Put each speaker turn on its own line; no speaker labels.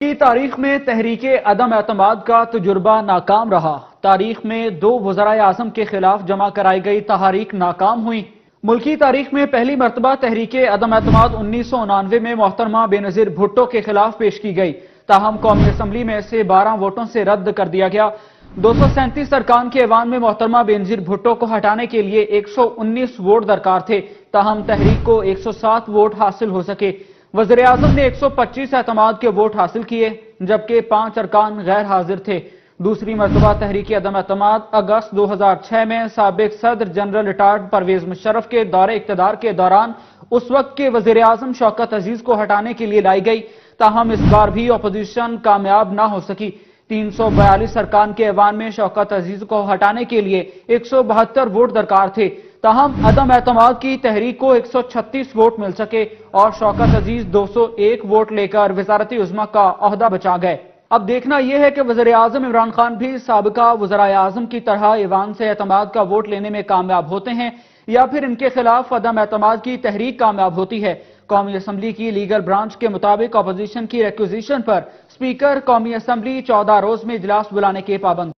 کی تاریخ میں تحریک عدم اعتماد کا تجربہ ناکام رہا۔ تاریخ میں 2 وزرائے اعظم کے خلاف جمع کرائی گئی تحاریک ناکام ہوئی۔ ملکی تاریخ میں پہلی مرتبہ تحریک عدم اعتماد 1999 میں محترمہ بینظیر بھٹو کے خلاف پیش کی گئی، تاہم قومی اسمبلی میں سے 12 ووٹوں سے رد کر دیا گیا۔ 237 ارکان کے ایوان میں محترمہ بینظیر بھٹو کو ہٹانے کے لیے 119 ووٹ درکار تھے، تاہم تحریک کو 107 ووٹ حاصل ہو سکے۔ وزیراعظم نے 125 اعتماد کے ووٹ حاصل کیے، جبکہ 5 ارکان غیر حاضر تھے۔ دوسری مرتبہ تحریک عدم اعتماد اگست 2006 میں سابق صدر جنرل ریٹائرڈ پرویز مشرف کے دور اقتدار کے دوران اس وقت کے وزیراعظم شوکت عزیز کو ہٹانے کے لیے لائی گئی، تاہم اس بار بھی اپوزیشن کامیاب نہ ہو سکی۔ 342 ارکان کے ایوان میں شوکت عزیز کو ہٹانے کے لیے 172 ووٹ درکار تھے، تاہم عدم اعتماد کی تحریک کو 136 ووٹ مل سکے اور شوکت عزیز 201 ووٹ لے کر وزارت عظمیٰ کا عہدہ بچا گئے۔ اب دیکھنا یہ ہے کہ وزیراعظم عمران خان بھی سابقہ وزرائے اعظم کی طرح ایوان سے اعتماد کا ووٹ لینے میں کامیاب ہوتے ہیں یا پھر ان کے خلاف عدم اعتماد کی تحریک کامیاب ہوتی ہے۔ قومی اسمبلی کی لیگل برانچ کے مطابق اپوزیشن کی ریکویزیشن پر اسپیکر قومی اسمبلی 14 روز میں اجلاس بلانے کے پابند